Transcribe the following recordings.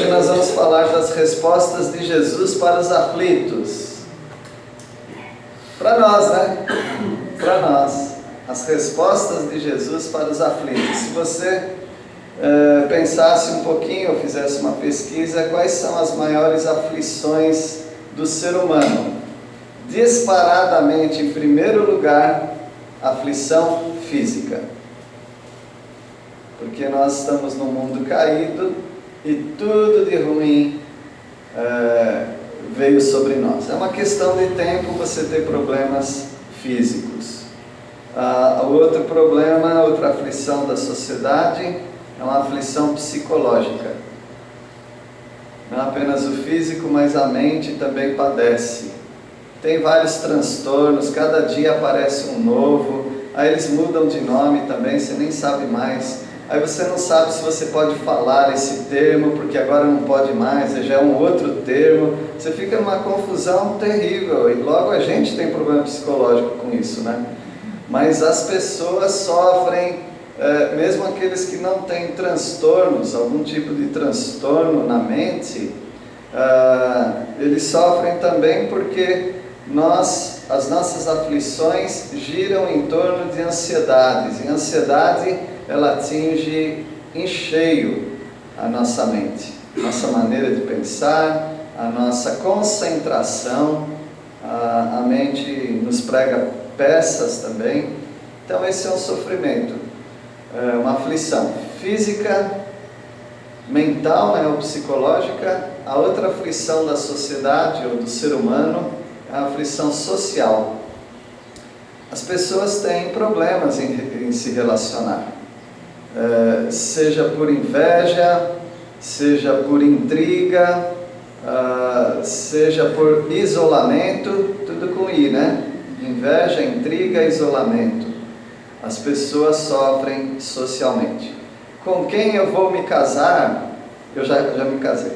Hoje nós vamos falar das respostas de Jesus para os aflitos. Para nós, né? Para nós. As respostas de Jesus para os aflitos. Se você pensasse um pouquinho, ou fizesse uma pesquisa, quais são as maiores aflições do ser humano? Disparadamente, em primeiro lugar, aflição física. Porque nós estamos num mundo caído e tudo de ruim veio sobre nós. É uma questão de tempo você ter problemas físicos. Outro problema, outra aflição da sociedade é uma aflição psicológica. Não apenas o físico, mas a mente também padece. Tem vários transtornos, cada dia aparece um novo, aí eles mudam de nome também, você nem sabe mais. Aí você não sabe se você pode falar esse termo, porque agora não pode mais, já é um outro termo. Você fica numa confusão terrível, e logo a gente tem problema psicológico com isso, né? Mas as pessoas sofrem, mesmo aqueles que não têm transtornos, algum tipo de transtorno na mente, eles sofrem também porque as nossas aflições giram em torno de ansiedades, e a ansiedade ela atinge em cheio a nossa mente, nossa maneira de pensar, a nossa concentração, a mente nos prega peças também. Então esse é um sofrimento, uma aflição física, mental, ou psicológica. A outra aflição da sociedade ou do ser humano é a aflição social. As pessoas têm problemas em se relacionar, seja por inveja, seja por intriga, seja por isolamento, tudo com I, né? Inveja, intriga, isolamento. As pessoas sofrem socialmente. Com quem eu vou me casar? Eu já me casei.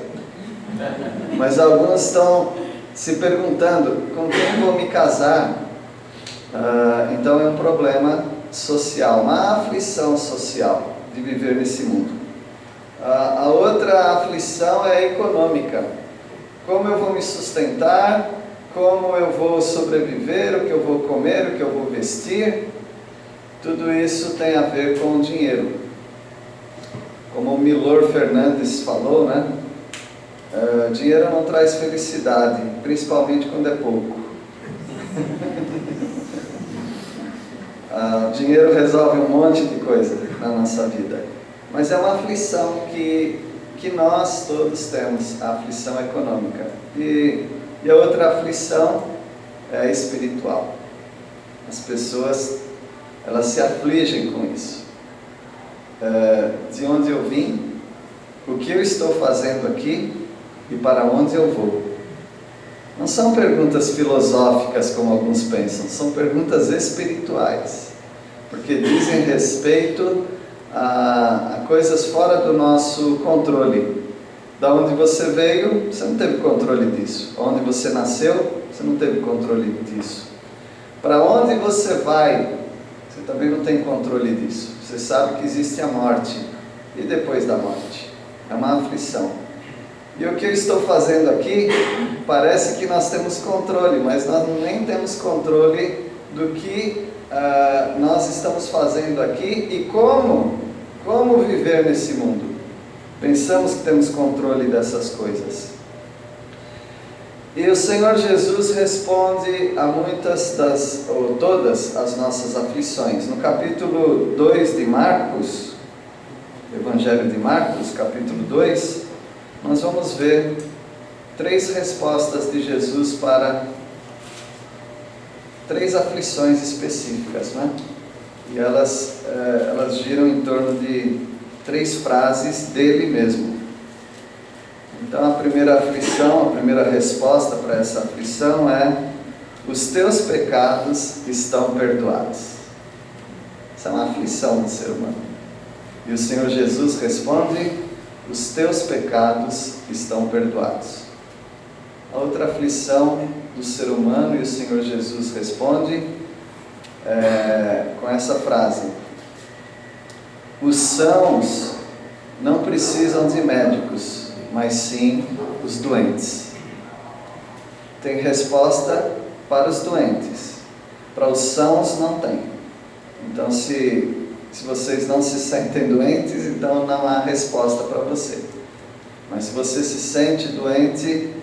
Mas alguns estão se perguntando, com quem vou me casar? Então é um problema social, uma aflição social de viver nesse mundo. A outra aflição é econômica. Como eu vou me sustentar? Como eu vou sobreviver? O que eu vou comer? O que eu vou vestir? Tudo isso tem a ver com o dinheiro. Como o Milor Fernandes falou, né? Dinheiro não traz felicidade, principalmente quando é pouco. Dinheiro resolve um monte de coisa na nossa vida, mas é uma aflição que nós todos temos, a aflição econômica. E a outra aflição é espiritual. As pessoas, elas se afligem com isso. De onde eu vim, o que eu estou fazendo aqui e para onde eu vou. Não são perguntas filosóficas como alguns pensam, são perguntas espirituais, porque dizem respeito a coisas fora do nosso controle. Da onde você veio, você não teve controle disso. Onde você nasceu, você não teve controle disso. Para onde você vai, você também não tem controle disso. Você sabe que existe a morte, e depois da morte? É uma aflição. E o que eu estou fazendo aqui, parece que nós temos controle, mas nós nem temos controle do que nós estamos fazendo aqui e como viver nesse mundo. Pensamos que temos controle dessas coisas. E o Senhor Jesus responde a todas as nossas aflições. No capítulo 2 de Marcos, Evangelho de Marcos, capítulo 2, nós vamos ver 3 respostas de Jesus para 3 aflições específicas, né? E elas giram em torno de 3 frases dele mesmo. Então a primeira aflição, a primeira resposta para essa aflição é: os teus pecados estão perdoados. Essa é uma aflição do ser humano. E o Senhor Jesus responde: os teus pecados estão perdoados. A outra aflição do ser humano, e o Senhor Jesus responde com essa frase: os sãos não precisam de médicos, mas sim os doentes. Tem resposta para os doentes, para os sãos não tem. Então se vocês não se sentem doentes, então não há resposta para você. Mas se você se sente doente,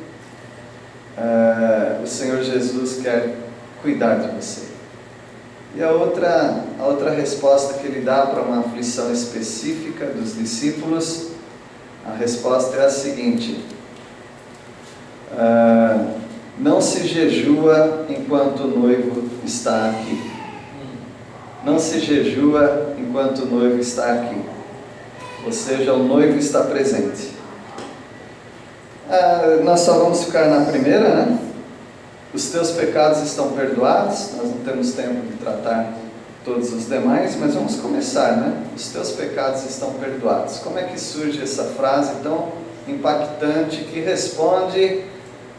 o Senhor Jesus quer cuidar de você. E a outra resposta que ele dá para uma aflição específica dos discípulos, a resposta é a seguinte: não se jejua enquanto o noivo está aqui. Não se jejua enquanto o noivo está aqui. Ou seja, o noivo está presente. Nós só vamos ficar na primeira, né? Os teus pecados estão perdoados. Nós não temos tempo de tratar todos os demais, mas vamos começar, né? Os teus pecados estão perdoados. Como é que surge essa frase tão impactante que responde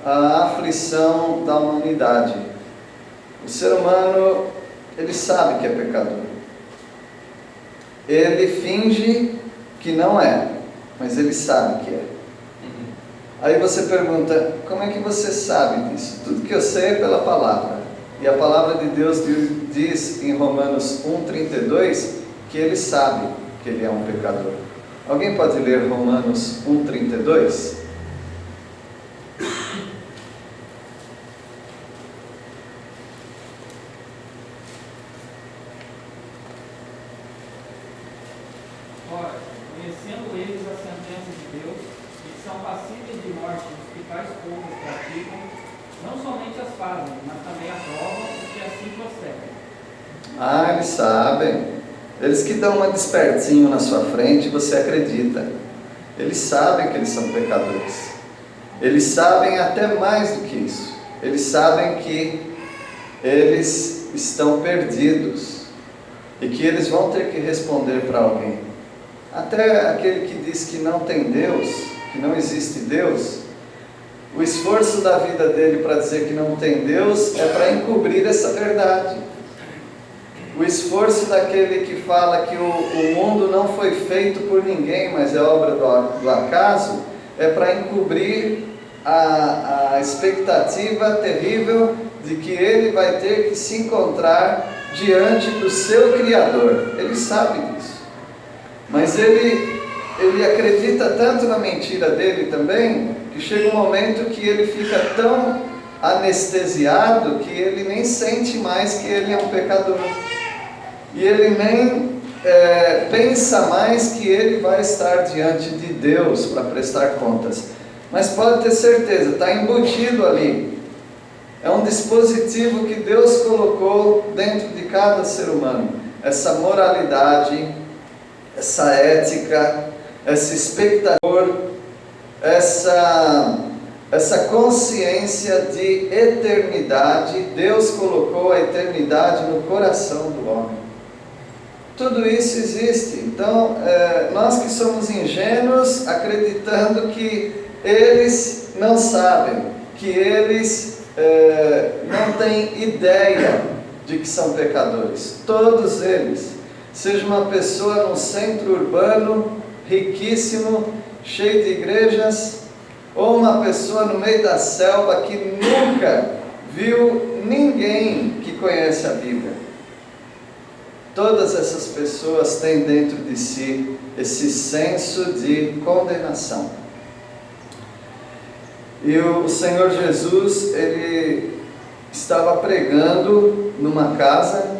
à aflição da humanidade? O ser humano, ele sabe que é pecador. Ele finge que não é, mas ele sabe que é. Aí você pergunta, como é que você sabe disso? Tudo que eu sei é pela palavra. E a palavra de Deus diz em Romanos 1,32 que ele sabe que ele é um pecador. Alguém pode ler Romanos 1,32? Ora, conhecendo eles a sentença de Deus, e que são passíveis de morte os que tais coisas praticam, não somente as fazem, mas também aprovam os que assim procedem. Eles sabem. Eles que dão uma despertinho na sua frente, você acredita. Eles sabem que eles são pecadores. Eles sabem até mais do que isso. Eles sabem que eles estão perdidos e que eles vão ter que responder para alguém. Até aquele que diz que não tem Deus, que não existe Deus, o esforço da vida dele para dizer que não tem Deus é para encobrir essa verdade. O esforço daquele que fala que o mundo não foi feito por ninguém, mas é obra do acaso, é para encobrir a expectativa terrível de que ele vai ter que se encontrar diante do seu Criador. Ele sabe disso. Mas ele acredita tanto na mentira dele também, que chega um momento que ele fica tão anestesiado que ele nem sente mais que ele é um pecador. E ele nem pensa mais que ele vai estar diante de Deus para prestar contas. Mas pode ter certeza, está embutido ali. É um dispositivo que Deus colocou dentro de cada ser humano. Essa moralidade, essa ética, essa expectativa, essa consciência de eternidade. Deus colocou a eternidade no coração do homem. Tudo isso existe. Então, nós que somos ingênuos, acreditando que eles não sabem, que eles não têm ideia de que são pecadores. Todos eles. Seja uma pessoa num centro urbano, riquíssimo, cheio de igrejas, ou uma pessoa no meio da selva que nunca viu ninguém que conhece a Bíblia. Todas essas pessoas têm dentro de si esse senso de condenação. E o Senhor Jesus, ele estava pregando numa casa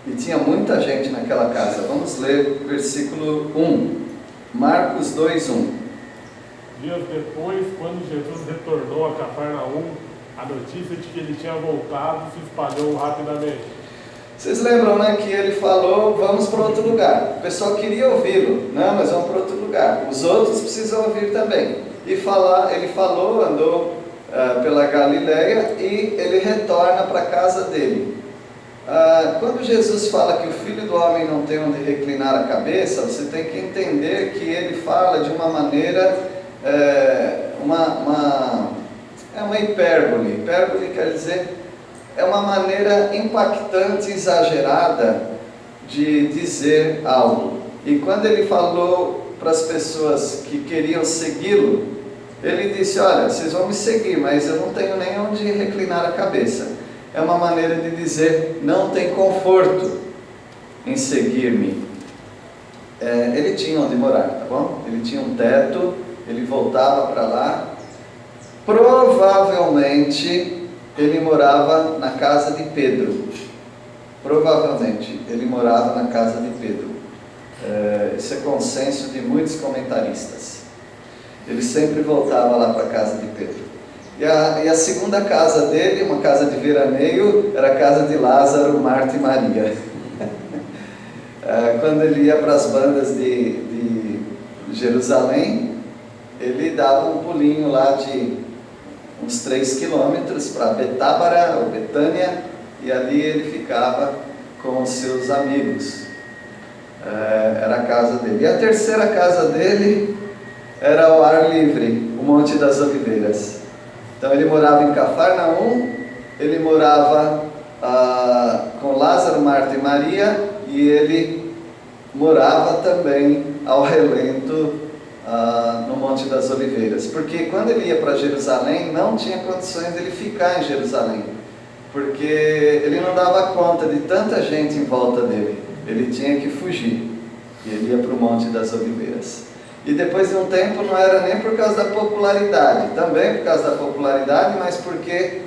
e tinha muita gente naquela casa. Vamos ler versículo 1, Marcos 2:1. Dias depois, quando Jesus retornou a Cafarnaum, a notícia de que ele tinha voltado se espalhou rapidamente. Vocês lembram, né, que ele falou, vamos para outro lugar. O pessoal queria ouvi-lo, não, mas vamos para outro lugar. Os outros precisam ouvir também. E ele falou, andou pela Galileia e ele retorna para a casa dele. Quando Jesus fala que o Filho do Homem não tem onde reclinar a cabeça, você tem que entender que ele fala de uma maneira, uma hipérbole. Hipérbole quer dizer, é uma maneira impactante, exagerada de dizer algo. E quando ele falou para as pessoas que queriam segui-lo, ele disse: olha, vocês vão me seguir, mas eu não tenho nem onde reclinar a cabeça. É uma maneira de dizer, não tem conforto em seguir-me. Ele tinha onde morar, tá bom? Ele tinha um teto, ele voltava para lá. Provavelmente ele morava na casa de Pedro. Provavelmente ele morava na casa de Pedro. Esse é consenso de muitos comentaristas. Ele sempre voltava lá para a casa de Pedro. E a segunda casa dele, uma casa de veraneio, era a casa de Lázaro, Marta e Maria. Quando ele ia para as bandas de Jerusalém, ele dava um pulinho lá de uns 3 quilômetros para Betábara ou Betânia, e ali ele ficava com os seus amigos. Era a casa dele. E a terceira casa dele era ao ar livre, o Monte das Oliveiras. Então ele morava em Cafarnaum, ele morava com Lázaro, Marta e Maria, e ele morava também ao relento no Monte das Oliveiras. Porque quando ele ia para Jerusalém, não tinha condições de ele ficar em Jerusalém, porque ele não dava conta de tanta gente em volta dele. Ele tinha que fugir, e ele ia para o Monte das Oliveiras. E depois de um tempo, não era nem por causa da popularidade, também por causa da popularidade, mas porque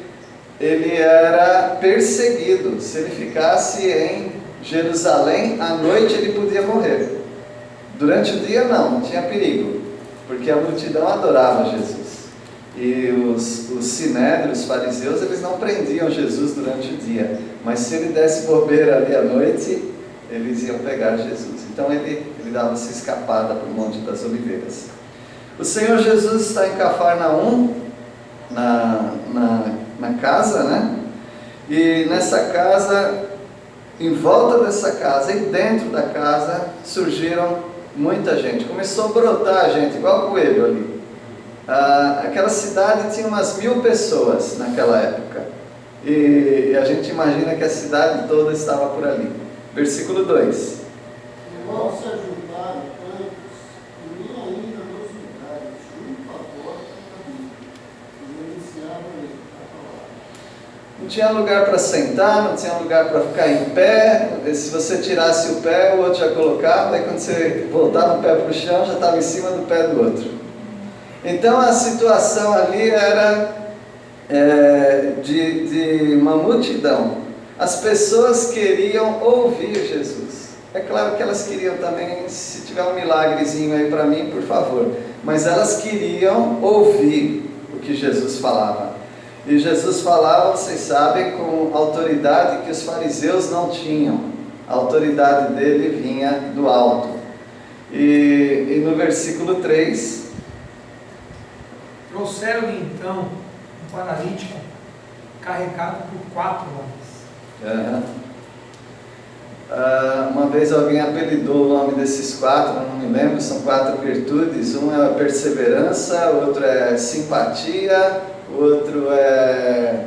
ele era perseguido. Se ele ficasse em Jerusalém, à noite ele podia morrer. Durante o dia não tinha perigo, porque a multidão adorava Jesus. E os sinédrios, os fariseus, eles não prendiam Jesus durante o dia, mas se ele desse bobeira ali à noite, eles iam pegar Jesus. Então ele dava essa escapada para o Monte das Oliveiras. O Senhor Jesus está em Cafarnaum, na casa, né? E nessa casa, em volta dessa casa e dentro da casa, surgiram muita gente. Começou a brotar gente, igual coelho ali. Aquela cidade tinha umas 1000 pessoas naquela época. E a gente imagina que a cidade toda estava por ali. Versículo 2. Logo se ajuntaram tantos, e nem ainda nos lugares, junto à porta do caminho, e iniciavam ele a falar. Não tinha lugar para sentar, não tinha lugar para ficar em pé. Se você tirasse o pé, o outro já colocava, daí quando você voltava o pé para o chão, já estava em cima do pé do outro. Então a situação ali era de uma multidão. As pessoas queriam ouvir Jesus. É claro que elas queriam também, se tiver um milagrezinho aí para mim, por favor. Mas elas queriam ouvir o que Jesus falava. E Jesus falava, vocês sabem, com autoridade que os fariseus não tinham. A autoridade dele vinha do alto. E no versículo 3... Trouxeram-lhe então um paralítico carregado por 4 homens. Uma vez alguém apelidou o nome desses 4, eu não me lembro, são 4 virtudes. Um é a perseverança, o outro é simpatia, o outro é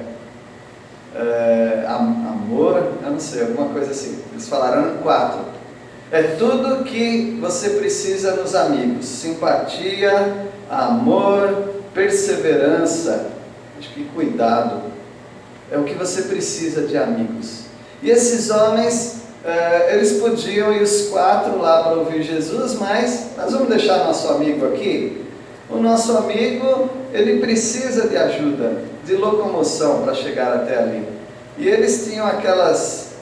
amor, eu não sei, alguma coisa assim. Eles falaram 4. É tudo que você precisa nos amigos: simpatia, amor, perseverança, acho que cuidado. É o que você precisa de amigos. E esses homens, eles podiam ir os 4 lá para ouvir Jesus, mas nós vamos deixar nosso amigo aqui. O nosso amigo, ele precisa de ajuda, de locomoção para chegar até ali. E eles tinham aquelas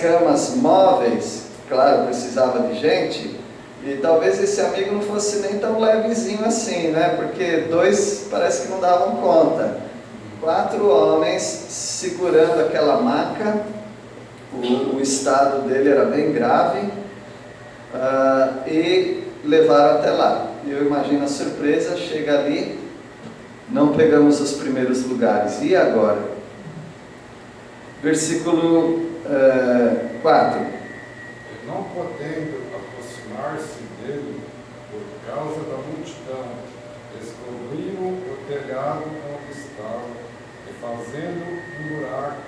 camas móveis, claro, precisava de gente, e talvez esse amigo não fosse nem tão levezinho assim, né? Porque 2 parece que não davam conta. 4 homens segurando aquela maca. O estado dele era bem grave, e levaram até lá. E eu imagino a surpresa: chega ali, não pegamos os primeiros lugares, e agora? Versículo 4. E não podendo aproximar-se dele por causa da multidão, descobriram o telhado onde estava, e fazendo um buraco,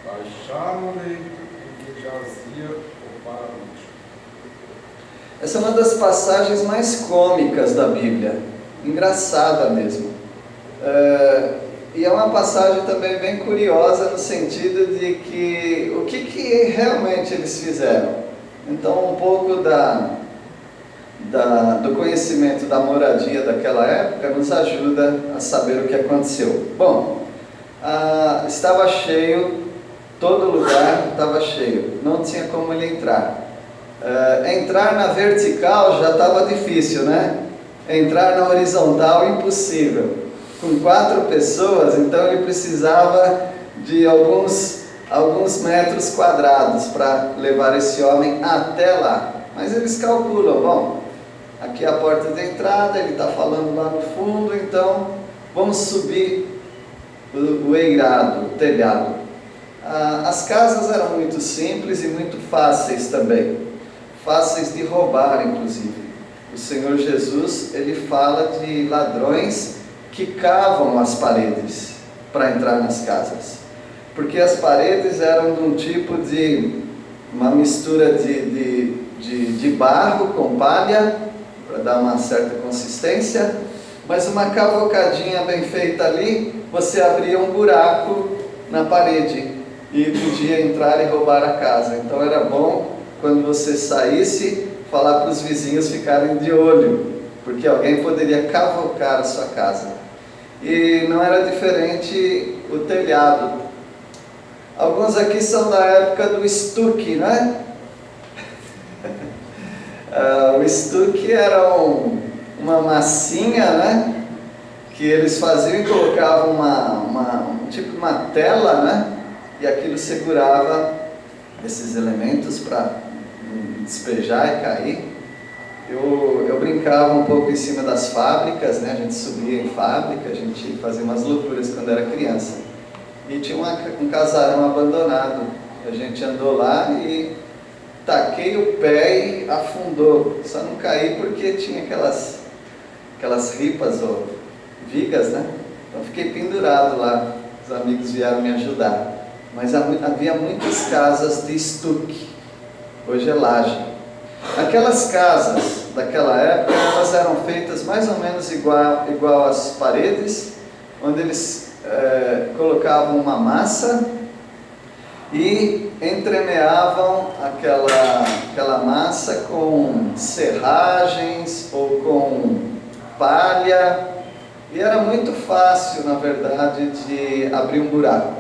baixaram o leito em que jazia o paralítico. Essa é uma das passagens mais cômicas da Bíblia, engraçada mesmo. E é uma passagem também bem curiosa no sentido de que o que realmente eles fizeram. Então, um pouco do conhecimento da moradia daquela época nos ajuda a saber o que aconteceu. Bom, estava cheio, todo lugar estava cheio, não tinha como ele entrar. Entrar na vertical já estava difícil, né? Entrar na horizontal, impossível. Com 4 pessoas, então ele precisava de alguns metros quadrados para levar esse homem até lá. Mas eles calculam, bom, aqui é a porta de entrada, ele está falando lá no fundo, então vamos subir o eirado, o telhado. As casas eram muito simples e muito fáceis também, fáceis de roubar inclusive. O Senhor Jesus, ele fala de ladrões que cavam as paredes para entrar nas casas, porque as paredes eram de um tipo de uma mistura de barro com palha, para dar uma certa consistência, mas uma cavocadinha bem feita ali, você abria um buraco na parede e podia entrar e roubar a casa. Então era bom quando você saísse, falar para os vizinhos ficarem de olho, porque alguém poderia cavocar a sua casa. E não era diferente o telhado. Alguns aqui são da época do estuque, né? O estuque era uma massinha, né? Que eles faziam e colocavam uma tela, né? E aquilo segurava esses elementos para despejar e cair. Eu brincava um pouco em cima das fábricas, né? A gente subia em fábrica, a gente fazia umas loucuras quando era criança. E tinha um casarão abandonado. A gente andou lá e taquei o pé e afundou. Só não caí porque tinha aquelas ripas ou vigas, né? Então fiquei pendurado lá. Os amigos vieram me ajudar. Mas havia muitas casas de estuque. Hoje é laje. Aquelas casas daquela época, elas eram feitas mais ou menos igual às paredes, onde eles colocavam uma massa e entremeavam aquela massa com serragens ou com palha, e era muito fácil, na verdade, de abrir um buraco.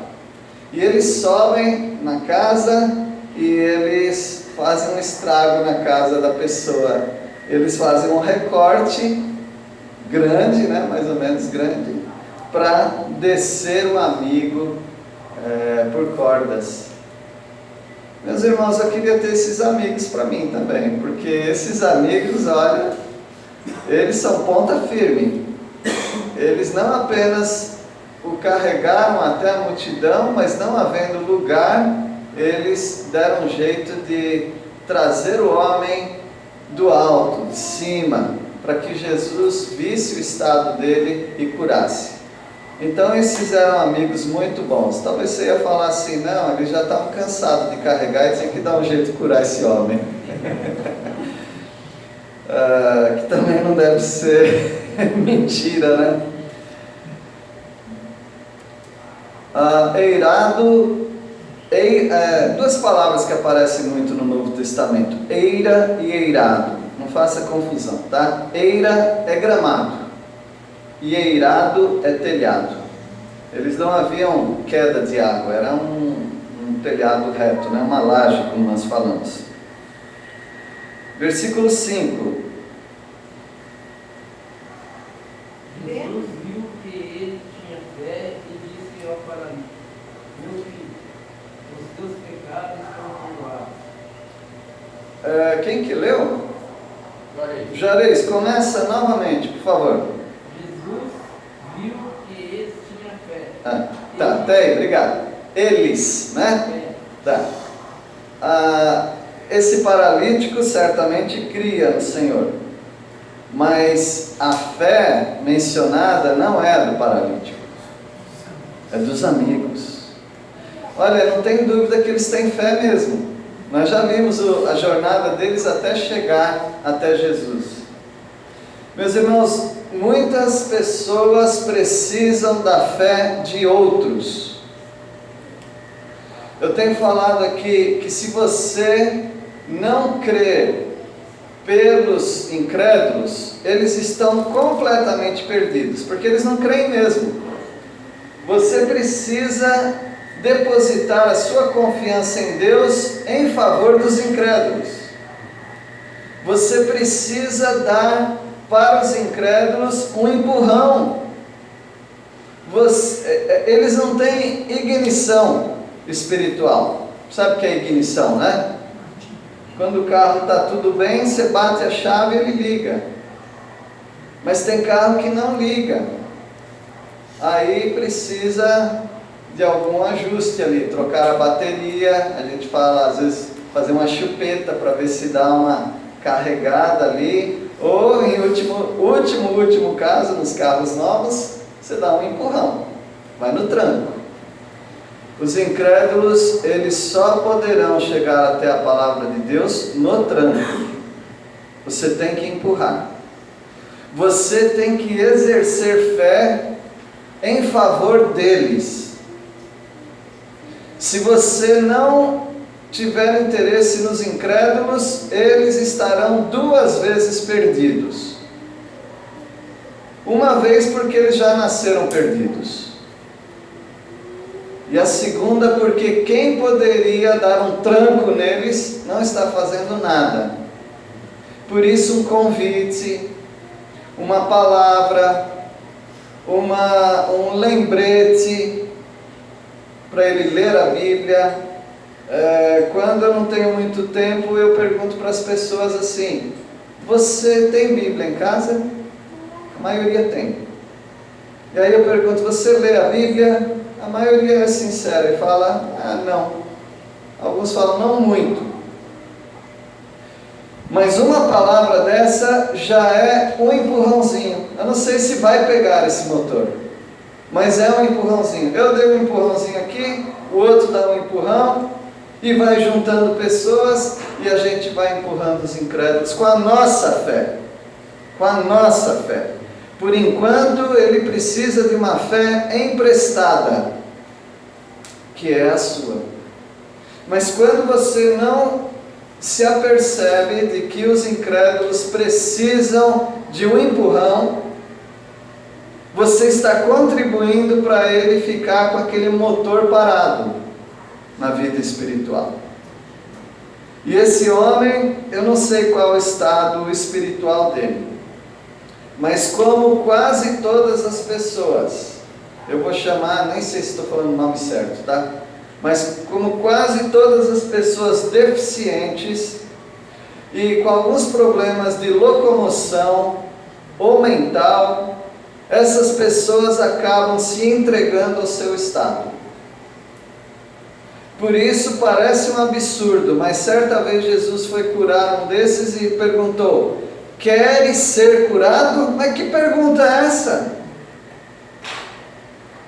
E eles sobem na casa e eles fazem um estrago na casa da pessoa. Eles fazem um recorte grande, né, mais ou menos grande, para descer um amigo por cordas. Meus irmãos, eu queria ter esses amigos para mim também, porque esses amigos, olha, eles são ponta firme. Eles não apenas o carregaram até a multidão, mas não havendo lugar, eles deram um jeito de trazer o homem do alto, de cima, para que Jesus visse o estado dele e curasse. Então esses eram amigos muito bons. Talvez você ia falar assim, não, eles já estavam cansados de carregar e tinha que dar um jeito de curar esse homem. Que também não deve ser mentira, né? Eirado, duas palavras que aparecem muito no Novo Testamento, eira e eirado, não faça confusão, tá? Eira é gramado e eirado é telhado. Eles não haviam queda de água, era um telhado reto, né? Uma laje, como nós falamos. Versículo 5. Jesus viu que ele tinha fé e disse ao paralítico: meu filho, os teus pecados estão perdoados. Quem que leu? Jareis, começa novamente, por favor. Jesus viu que eles tinham fé. Tá, até aí, obrigado. Eles, né? Tá. Esse paralítico certamente cria no Senhor, mas a fé mencionada não é do paralítico, é dos amigos. Olha, não tenho dúvida que eles têm fé mesmo. Nós já vimos a jornada deles até chegar até Jesus. Meus irmãos, muitas pessoas precisam da fé de outros. Eu tenho falado aqui que se você não crê pelos incrédulos, eles estão completamente perdidos, porque eles não creem mesmo. Você precisa depositar a sua confiança em Deus em favor dos incrédulos. Você precisa dar para os incrédulos um empurrão. Eles não têm ignição espiritual. Sabe o que é ignição, né? Quando o carro está tudo bem, você bate a chave e ele liga. Mas tem carro que não liga. Aí precisa de algum ajuste ali, trocar a bateria. A gente fala, às vezes, fazer uma chupeta para ver se dá uma carregada ali. Ou, em último caso, nos carros novos, você dá um empurrão, vai no tranco. Os incrédulos, eles só poderão chegar até a palavra de Deus no tranco. Você tem que empurrar. Você tem que exercer fé em favor deles. Se você não tiver interesse nos incrédulos, eles estarão 2 vezes perdidos. Uma vez porque eles já nasceram perdidos. E a segunda porque quem poderia dar um tranco neles não está fazendo nada. Por isso um convite, uma palavra, um lembrete para ele ler a Bíblia. Quando eu não tenho muito tempo, eu pergunto para as pessoas assim: você tem Bíblia em casa? A maioria tem. E aí eu pergunto: você lê a Bíblia? A maioria é sincera e fala: não. Alguns falam: não muito. Mas uma palavra dessa já é um empurrãozinho. Eu não sei se vai pegar esse motor, mas é um empurrãozinho. Eu dei um empurrãozinho aqui, o outro dá um empurrão, e vai juntando pessoas, e a gente vai empurrando os incrédulos com a nossa fé. Com a nossa fé. Por enquanto, ele precisa de uma fé emprestada, que é a sua. Mas quando você não se apercebe de que os incrédulos precisam de um empurrão, você está contribuindo para ele ficar com aquele motor parado na vida espiritual. E esse homem, eu não sei qual é o estado espiritual dele, mas como quase todas as pessoas, eu vou chamar, nem sei se estou falando o nome certo, tá? Mas como quase todas as pessoas deficientes e com alguns problemas de locomoção ou mental, essas pessoas acabam se entregando ao seu estado. Por isso parece um absurdo, mas certa vez Jesus foi curar um desses e perguntou: queres ser curado? Mas que pergunta é essa?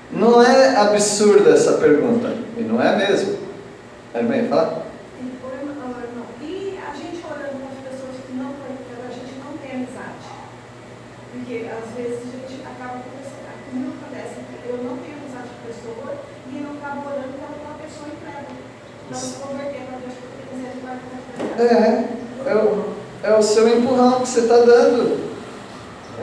Não é absurda essa pergunta, e não é mesmo. Irmã, fala. E a gente orando com as pessoas que não a gente não tem amizade? Porque às vezes a gente acaba conversando. Como acontece? Eu não tenho amizade com a pessoa e eu não acabo orando para uma pessoa incrédula. Para se converter para Deus, porque é o seu empurrão que você está dando.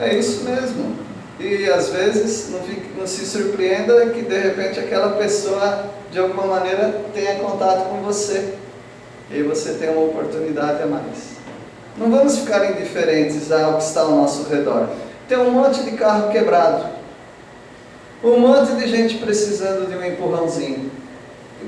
É isso mesmo. E às vezes não se surpreenda que de repente aquela pessoa de alguma maneira tenha contato com você. E aí você tem uma oportunidade a mais. Não vamos ficar indiferentes ao que está ao nosso redor. Tem um monte de carro quebrado. Um monte de gente precisando de um empurrãozinho.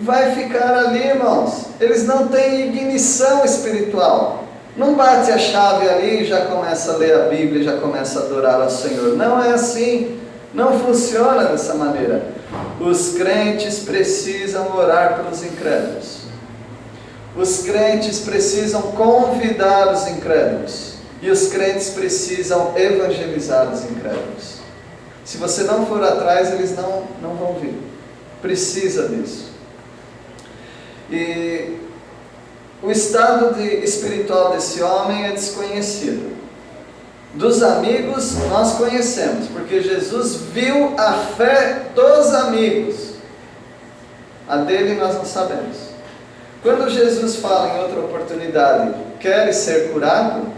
Vai ficar ali, irmãos. Eles não têm ignição espiritual. Não bate a chave ali e já começa a ler a Bíblia, já começa a adorar ao Senhor. Não é assim. Não funciona dessa maneira. Os crentes precisam orar pelos incrédulos. Os crentes precisam convidar os incrédulos. E os crentes precisam evangelizar os incrédulos. Se você não for atrás, eles não vão vir. Precisa disso. E o estado espiritual desse homem é desconhecido. Dos amigos nós conhecemos, porque Jesus viu a fé dos amigos. A dele nós não sabemos. Quando Jesus fala em outra oportunidade, queres ser curado?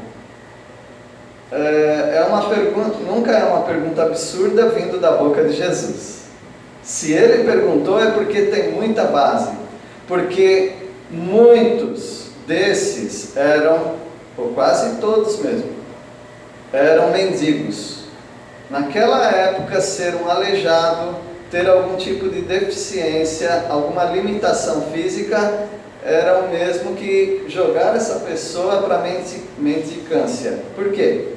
Nunca é uma pergunta absurda vindo da boca de Jesus. Se ele perguntou é porque tem muita base, porque muitos desses eram, ou quase todos mesmo, eram mendigos. Naquela época, ser um aleijado, ter algum tipo de deficiência, alguma limitação física, era o mesmo que jogar essa pessoa para a mendicância. Por quê?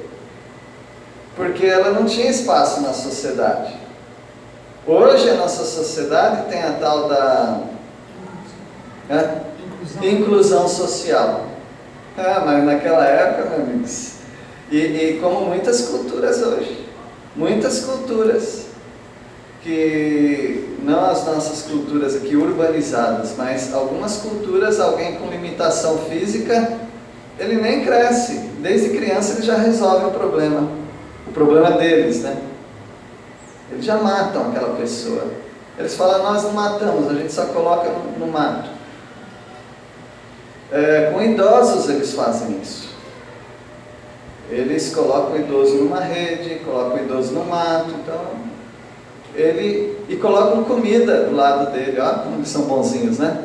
Porque ela não tinha espaço na sociedade. Hoje a nossa sociedade tem a tal da inclusão social. Mas naquela época, meus amigos, e como muitas culturas hoje, muitas culturas, que não as nossas culturas aqui urbanizadas, mas algumas culturas, alguém com limitação física, ele nem cresce, desde criança ele já resolve o problema deles, né? Eles já matam aquela pessoa. Eles falam, nós não matamos, a gente só coloca no mato. Com idosos eles fazem isso. Eles colocam o idoso numa rede, colocam o idoso no mato, e colocam comida do lado dele. Olha como eles são bonzinhos, né?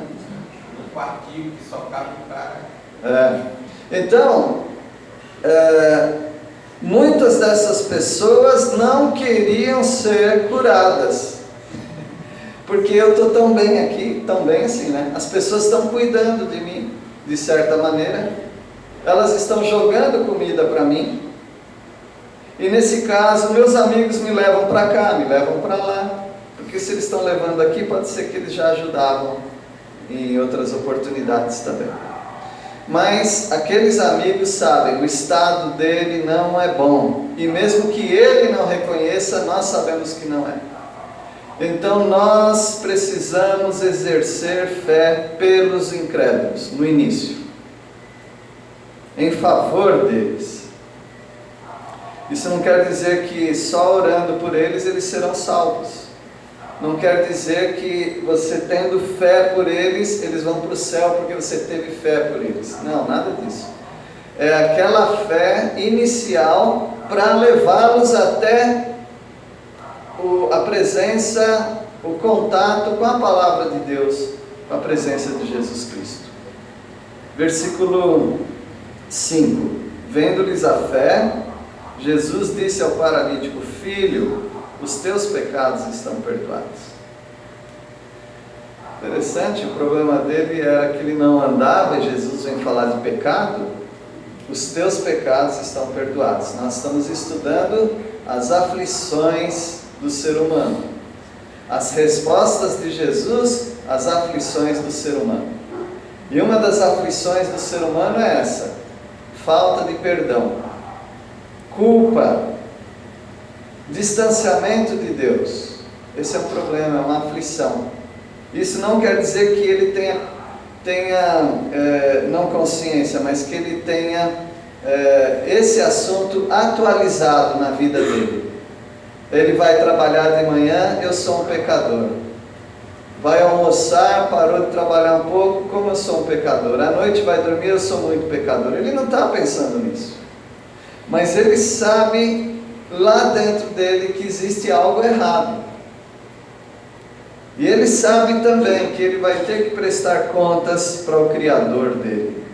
Um quartinho que só cabe o cara. Então, muitas dessas pessoas não queriam ser curadas, porque eu estou tão bem aqui, tão bem assim, né? As pessoas estão cuidando de mim, de certa maneira, elas estão jogando comida para mim, e nesse caso, meus amigos me levam para cá, me levam para lá, porque se eles estão levando aqui, pode ser que eles já ajudavam em outras oportunidades também. Mas aqueles amigos sabem, o estado dele não é bom, e mesmo que ele não reconheça, nós sabemos que não é. Então nós precisamos exercer fé pelos incrédulos, no início, em favor deles. Isso não quer dizer que só orando por eles serão salvos. Não quer dizer que você tendo fé por eles vão para o céu porque você teve fé por eles. Não, nada disso. É aquela fé inicial para levá-los até a presença, o contato com a palavra de Deus, com a presença de Jesus Cristo. Versículo 5. Vendo-lhes a fé, Jesus disse ao paralítico: filho, os teus pecados estão perdoados. Interessante, o problema dele era que ele não andava, e Jesus vem falar de pecado. Os teus pecados estão perdoados. Nós estamos estudando as aflições do ser humano, as respostas de Jesus às aflições do ser humano. E uma das aflições do ser humano é essa: falta de perdão, culpa, distanciamento de Deus. Esse é um problema, é uma aflição. Isso não quer dizer que ele tenha não consciência, mas que ele tenha esse assunto atualizado na vida dele. Ele vai trabalhar de manhã, eu sou um pecador. Vai almoçar, parou de trabalhar um pouco, como eu sou um pecador. À noite vai dormir, eu sou muito pecador. Ele não está pensando nisso, mas ele sabe lá dentro dele que existe algo errado. E ele sabe também que ele vai ter que prestar contas para o Criador dele.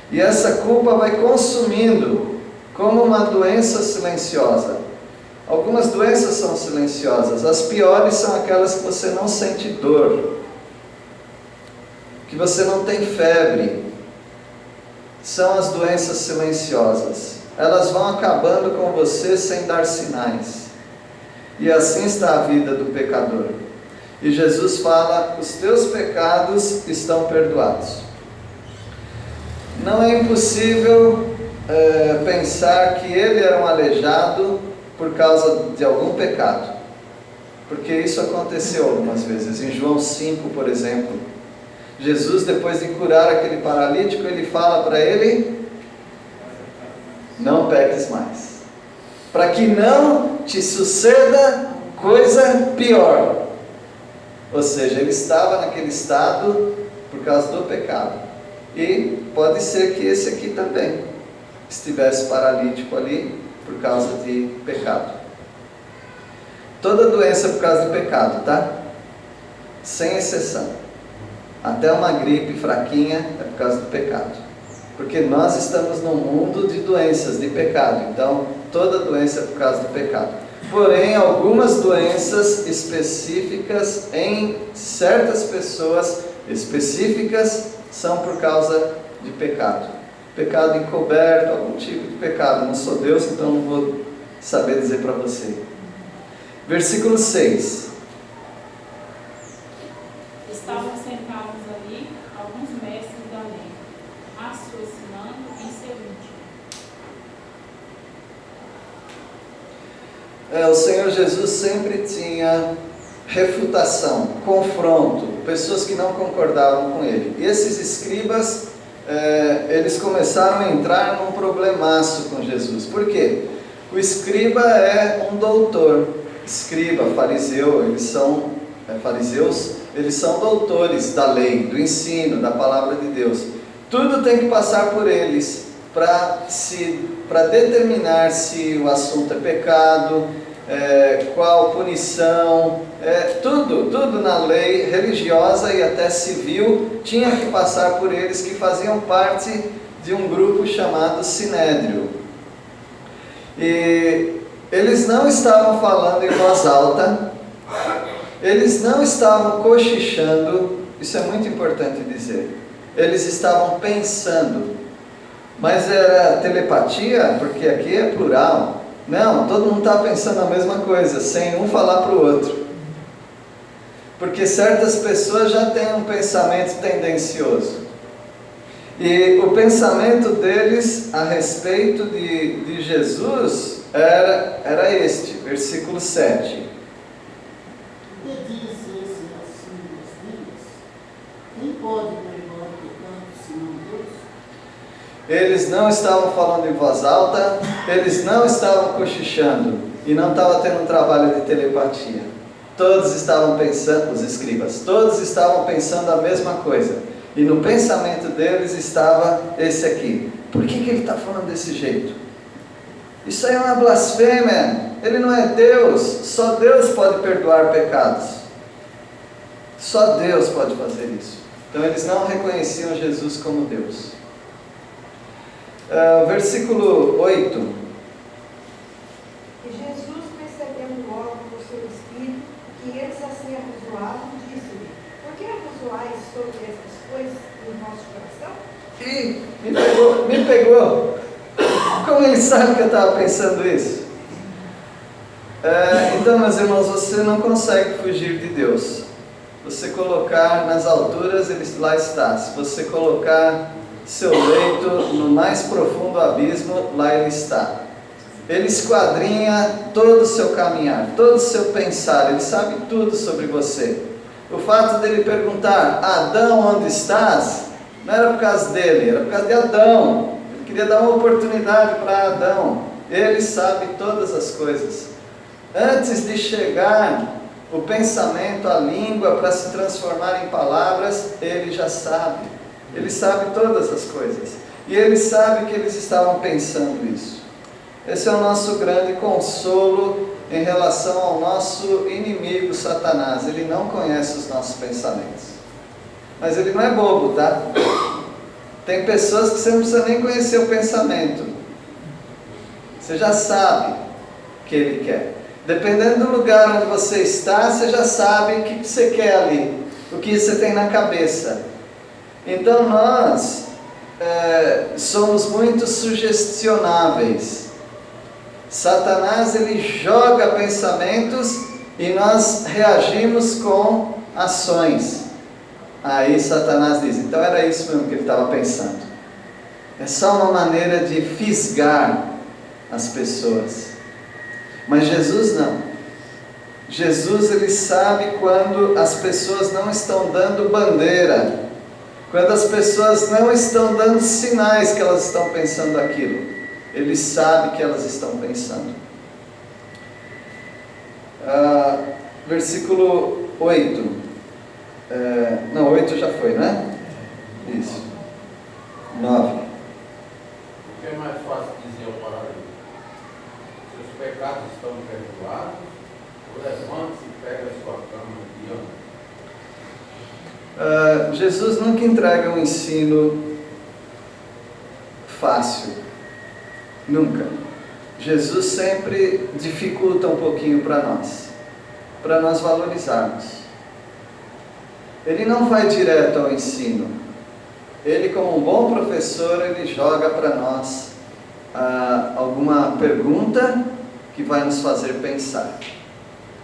E essa culpa vai consumindo como uma doença silenciosa. Algumas doenças são silenciosas. As piores são aquelas que você não sente dor, que você não tem febre. São as doenças silenciosas. Elas vão acabando com você sem dar sinais. E assim está a vida do pecador. E Jesus fala: os teus pecados estão perdoados. Não é impossível pensar que ele era um aleijado por causa de algum pecado, porque isso aconteceu algumas vezes. Em João 5, por exemplo, Jesus, depois de curar aquele paralítico, ele fala para ele: não peques mais, para que não te suceda coisa pior. Ou seja, ele estava naquele estado por causa do pecado. E pode ser que esse aqui também estivesse paralítico ali por causa de pecado. Toda doença é por causa de pecado, tá? Sem exceção. Até uma gripe fraquinha é por causa do pecado. Porque nós estamos num mundo de doenças, de pecado. Então, toda doença é por causa do pecado. Porém, algumas doenças específicas em certas pessoas específicas são por causa de pecado. Pecado encoberto, algum tipo de pecado. Não sou Deus, então não vou saber dizer para você. Versículo 6. Estavam sentados ali alguns mestres da lei, raciocinando em seu íntimo. O Senhor Jesus sempre tinha refutação, confronto, pessoas que não concordavam com ele. E esses escribas, eles começaram a entrar num problemaço com Jesus. Por quê? O escriba é um doutor. Escriba, fariseu, eles são fariseus, eles são doutores da lei, do ensino, da palavra de Deus. Tudo tem que passar por eles para determinar se o assunto é pecado, qual punição, tudo na lei religiosa e até civil tinha que passar por eles, que faziam parte de um grupo chamado Sinédrio. E eles não estavam falando em voz alta, eles não estavam cochichando, isso é muito importante dizer. Eles estavam pensando, mas era telepatia, porque aqui é plural. Não, todo mundo está pensando a mesma coisa, sem um falar para o outro. Porque certas pessoas já têm um pensamento tendencioso. E o pensamento deles a respeito de Jesus era este, versículo 7. Que disse esse assim dos filhos? Quem pode perdoar o pecado senão Deus? Eles não estavam falando em voz alta, eles não estavam cochichando e não estavam tendo um trabalho de telepatia. Todos estavam pensando, os escribas, todos estavam pensando a mesma coisa. E no pensamento deles estava esse aqui: por que ele está falando desse jeito? Isso aí é uma blasfêmia, ele não é Deus, só Deus pode perdoar pecados. Só Deus pode fazer isso. Então eles não reconheciam Jesus como Deus. Versículo 8. E Jesus, percebendo logo por seu espírito que eles assim arrazoavam, disse-lhe: por que arrazoais sobre essas coisas no vosso coração? Ih, me pegou. Como ele sabe que eu estava pensando isso? Então, meus irmãos, você não consegue fugir de Deus. Você colocar nas alturas, ele lá está. Se você colocar seu leito no mais profundo abismo, lá ele está. Ele esquadrinha todo o seu caminhar, todo o seu pensar, ele sabe tudo sobre você. O fato dele perguntar: Adão, onde estás? Não era por causa dele, era por causa de Adão. Ele queria dar uma oportunidade para Adão. Ele sabe todas as coisas. Antes de chegar o pensamento, a língua, para se transformar em palavras, ele já sabe. Ele sabe todas as coisas. E ele sabe que eles estavam pensando isso. Esse é o nosso grande consolo em relação ao nosso inimigo Satanás. Ele não conhece os nossos pensamentos. Mas ele não é bobo, tá? Tem pessoas que você não precisa nem conhecer o pensamento. Você já sabe o que ele quer. Dependendo do lugar onde você está, você já sabe o que você quer ali. O que você tem na cabeça. Então nós somos muito sugestionáveis. Satanás, ele joga pensamentos e nós reagimos com ações. Aí Satanás diz: então era isso mesmo que ele estava pensando. É só uma maneira de fisgar as pessoas. Mas Jesus não. Jesus, ele sabe quando as pessoas não estão dando bandeira Quando as pessoas não estão dando sinais que elas estão pensando aquilo, Ele sabe que elas estão pensando. Versículo 8. Não, 8 já foi, né? Isso. 9. O que é mais fácil dizer ao paralítico? Seus pecados estão perdoados? Ou levante-se e pega a sua cama e anda? Jesus nunca entrega um ensino fácil. Nunca. Jesus sempre dificulta um pouquinho para nós valorizarmos. Ele não vai direto ao ensino. Ele, como um bom professor, ele joga para nós alguma pergunta que vai nos fazer pensar.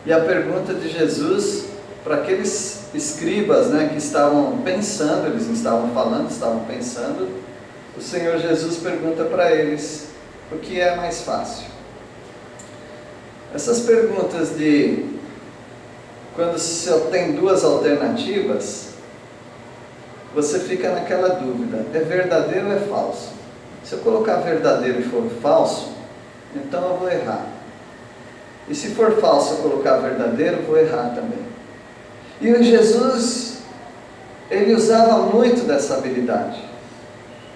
E a pergunta de Jesus, para aqueles escribas, né, que estavam pensando, eles não estavam falando, estavam pensando, o Senhor Jesus pergunta para eles: o que é mais fácil? Essas perguntas de quando só tem duas alternativas, você fica naquela dúvida: é verdadeiro ou é falso? Se eu colocar verdadeiro e for falso, então eu vou errar. E se for falso eu colocar verdadeiro, eu vou errar também. E o Jesus, ele usava muito dessa habilidade.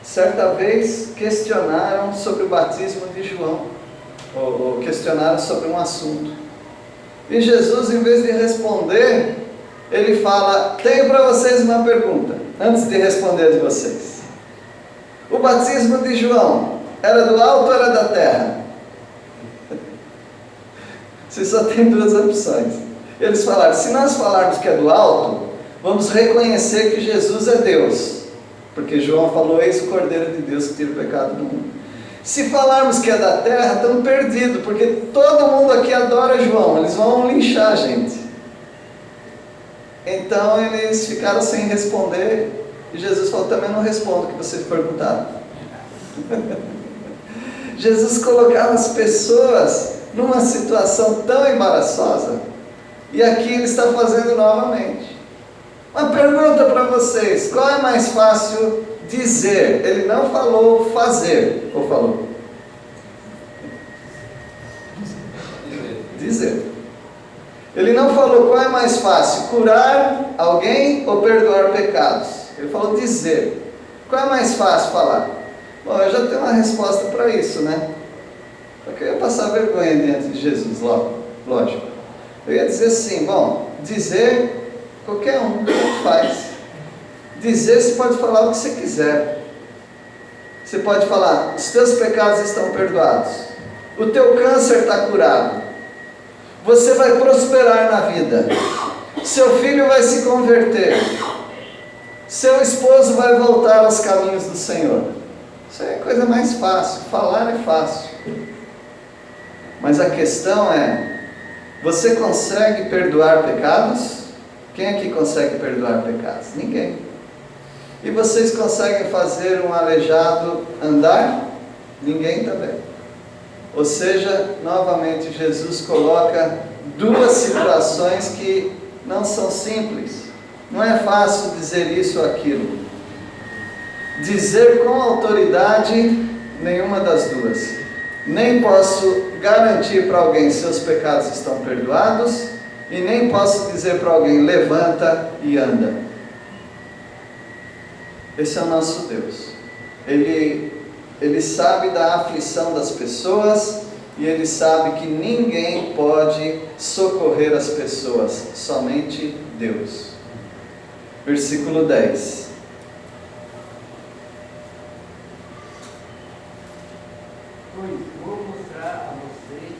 Certa vez questionaram sobre o batismo de João, ou questionaram sobre um assunto. E Jesus, em vez de responder, ele fala: tenho para vocês uma pergunta, antes de responder a de vocês. O batismo de João era do alto ou era da terra? Você só tem duas opções. Eles falaram: se nós falarmos que é do alto, vamos reconhecer que Jesus é Deus, porque João falou: eis o Cordeiro de Deus que tira o pecado do mundo. Se falarmos que é da terra, estamos perdidos, porque todo mundo aqui adora João, eles vão linchar a gente. Então eles ficaram sem responder, e Jesus falou: também não respondo o que vocês perguntaram. Jesus colocava as pessoas numa situação tão embaraçosa, e aqui ele está fazendo novamente. Uma pergunta para vocês: qual é mais fácil dizer? Ele não falou fazer, ou falou? Dizer. Ele não falou qual é mais fácil, curar alguém ou perdoar pecados. Ele falou dizer. Qual é mais fácil falar? Bom, eu já tenho uma resposta para isso, né? Porque eu ia passar vergonha diante de Jesus, lógico. Eu ia dizer assim: bom, dizer, qualquer um faz. Dizer, você pode falar o que você quiser. Você pode falar: os teus pecados estão perdoados, o teu câncer está curado, você vai prosperar na vida, seu filho vai se converter, seu esposo vai voltar aos caminhos do Senhor. Isso é a coisa mais fácil. Falar é fácil. Mas a questão é: você consegue perdoar pecados? Quem aqui consegue perdoar pecados? Ninguém. E vocês conseguem fazer um aleijado andar? Ninguém também. Ou seja, novamente Jesus coloca duas situações que não são simples. Não é fácil dizer isso ou aquilo. Dizer com autoridade, nenhuma das duas. Nem posso garantir para alguém: seus pecados estão perdoados, e nem posso dizer para alguém: levanta e anda. Esse é o nosso Deus. Ele sabe da aflição das pessoas, e Ele sabe que ninguém pode socorrer as pessoas, somente Deus. Versículo 10. Pois vou mostrar a vocês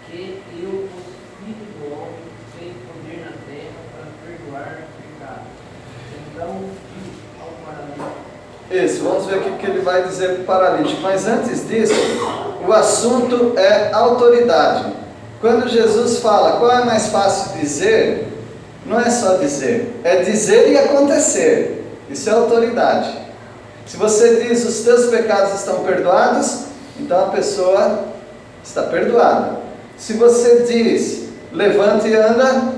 que eu, o Filho do Homem, tenho poder na terra para perdoar pecados. Então, diz ao paralítico. Isso, vamos ver o que ele vai dizer para o paralítico. Mas antes disso, o assunto é autoridade. Quando Jesus fala qual é mais fácil dizer, não é só dizer, é dizer e acontecer. Isso é autoridade. Se você diz: os teus pecados estão perdoados, então a pessoa está perdoada. Se você diz: levanta e anda,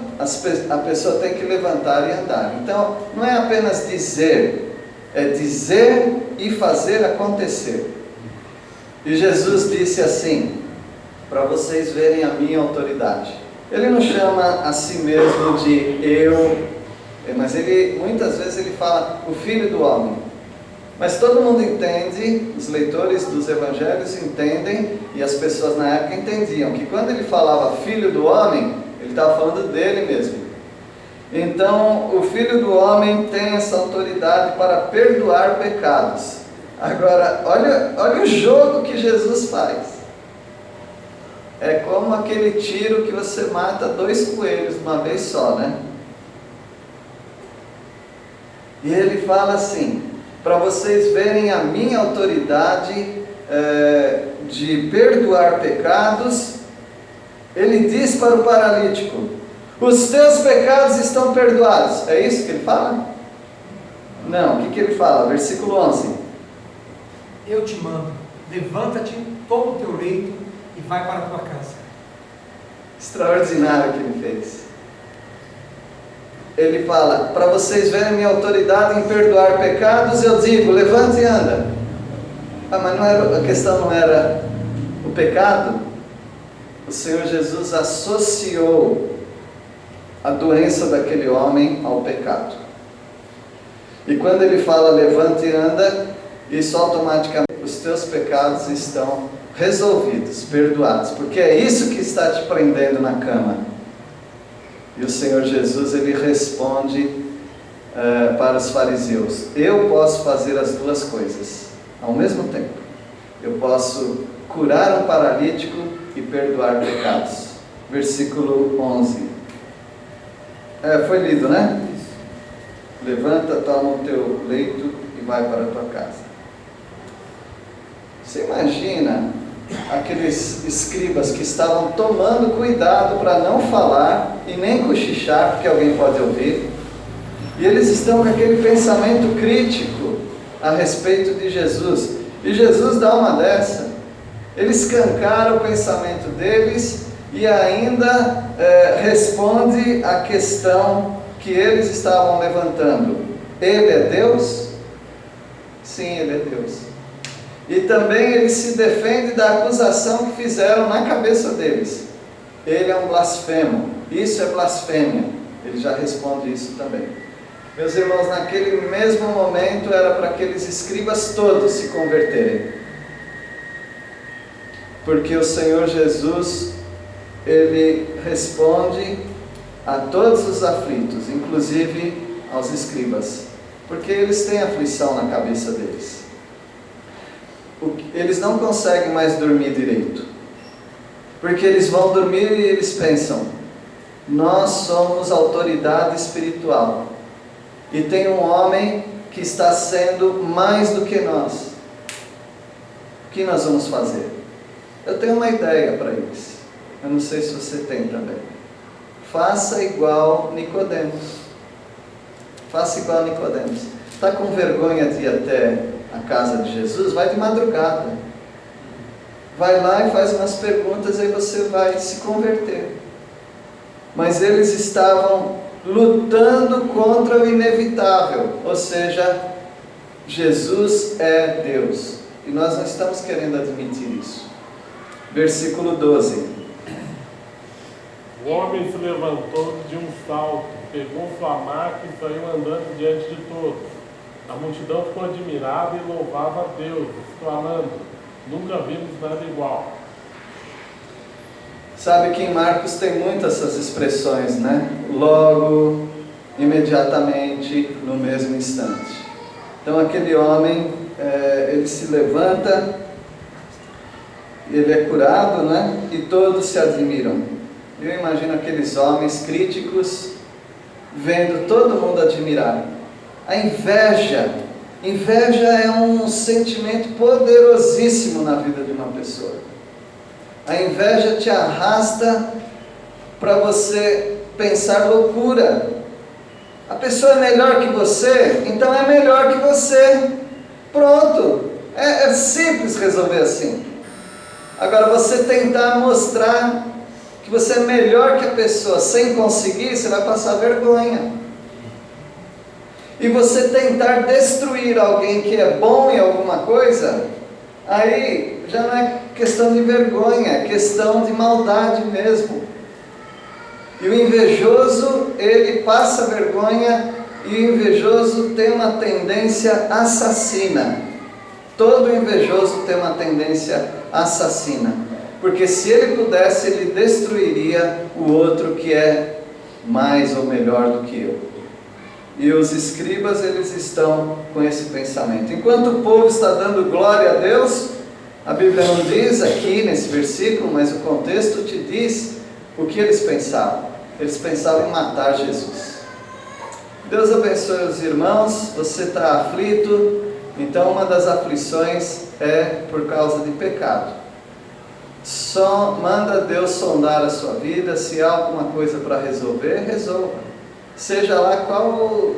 a pessoa tem que levantar e andar. Então não é apenas dizer, é dizer e fazer acontecer. E Jesus disse assim, para vocês verem a minha autoridade. Ele não chama a si mesmo de eu, mas muitas vezes ele fala o Filho do Homem. Mas todo mundo entende, os leitores dos evangelhos entendem, e as pessoas na época entendiam, que quando ele falava Filho do Homem, ele estava falando dele mesmo. Então, o Filho do Homem tem essa autoridade para perdoar pecados. Agora, olha o jogo que Jesus faz. É como aquele tiro que você mata 2 coelhos de uma vez só, né? E ele fala assim, para vocês verem a minha autoridade de perdoar pecados, ele diz para o paralítico, os teus pecados estão perdoados. É isso que ele fala? Não, o que ele fala? Versículo 11. Eu te mando, levanta-te, toma o teu leito e vai para a tua casa. Extraordinário o que ele fez. Ele fala, para vocês verem minha autoridade em perdoar pecados, eu digo, levante e anda. Mas a questão não era o pecado. O Senhor Jesus associou a doença daquele homem ao pecado. E quando ele fala, levante e anda, isso automaticamente, os teus pecados estão resolvidos, perdoados, porque é isso que está te prendendo na cama. E o Senhor Jesus, ele responde para os fariseus, eu posso fazer as duas coisas ao mesmo tempo. Eu posso curar um paralítico e perdoar pecados. Versículo 11. Foi lido, né? Levanta, toma o teu leito e vai para a tua casa. Você imagina aqueles escribas que estavam tomando cuidado para não falar e nem cochichar, porque alguém pode ouvir, e eles estão com aquele pensamento crítico a respeito de Jesus, e Jesus dá uma dessa, ele escancara o pensamento deles e ainda responde a questão que eles estavam levantando. Ele é Deus? Sim, ele é Deus. E também ele se defende da acusação que fizeram na cabeça deles. Ele é um blasfemo. Isso é blasfêmia. Ele já responde isso também. Meus irmãos, naquele mesmo momento era para aqueles escribas todos se converterem. Porque o Senhor Jesus, ele responde a todos os aflitos, inclusive aos escribas. Porque eles têm aflição na cabeça deles. Eles não conseguem mais dormir direito, porque eles vão dormir e eles pensam, nós somos autoridade espiritual, e tem um homem que está sendo mais do que nós, o que nós vamos fazer? Eu tenho uma ideia para eles, eu não sei se você tem também. Faça igual Nicodemos. Faça igual Nicodemos. Está com vergonha de ir até a casa de Jesus? Vai de madrugada. Vai lá e faz umas perguntas, aí você vai se converter. Mas eles estavam lutando contra o inevitável, ou seja, Jesus é Deus. E nós não estamos querendo admitir isso. Versículo 12. O homem se levantou de um salto, pegou sua maca e saiu andando diante de todos. A multidão ficou admirada e louvava a Deus, exclamando, nunca vimos nada igual. Sabe que em Marcos tem muitas essas expressões, né? Logo, imediatamente, no mesmo instante. Então aquele homem, ele se levanta, ele é curado, né? E todos se admiram. Eu imagino aqueles homens críticos vendo todo mundo admirar. A inveja é um sentimento poderosíssimo na vida de uma pessoa. A inveja te arrasta para você pensar loucura. A pessoa é melhor que você, então é melhor que você. Pronto. É simples resolver assim. Agora, você tentar mostrar que você é melhor que a pessoa sem conseguir, você vai passar vergonha. e você tentar destruir alguém que é bom em alguma coisa, aí já não é questão de vergonha, é questão de maldade mesmo. E o invejoso, ele passa vergonha, e o invejoso tem uma tendência assassina. Todo invejoso tem uma tendência assassina, porque se ele pudesse, ele destruiria o outro que é mais ou melhor do que eu. E os escribas, eles estão com esse pensamento. Enquanto o povo está dando glória a Deus, a Bíblia não diz aqui nesse versículo, mas o contexto te diz o que eles pensavam. Eles pensavam em matar Jesus. Deus abençoe os irmãos. Você está aflito, então uma das aflições é por causa de pecado. Só manda Deus sondar a sua vida. Se há alguma coisa para resolver, resolva. Seja lá qual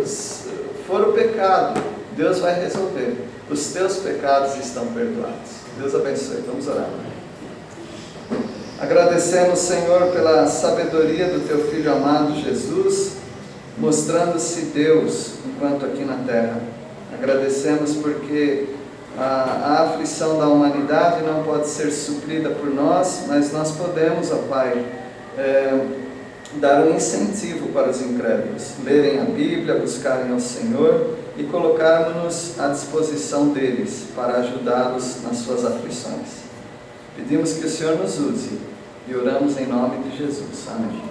for o pecado, Deus vai resolver. Os teus pecados estão perdoados. Deus abençoe. Vamos orar. Agradecemos, Senhor, pela sabedoria do Teu Filho amado Jesus, mostrando-se Deus enquanto aqui na terra. Agradecemos porque a aflição da humanidade não pode ser suprida por nós, mas nós podemos, ó Pai, dar um incentivo para os incrédulos, lerem a Bíblia, buscarem ao Senhor e colocarmos-nos à disposição deles para ajudá-los nas suas aflições. Pedimos que o Senhor nos use e oramos em nome de Jesus. Amém.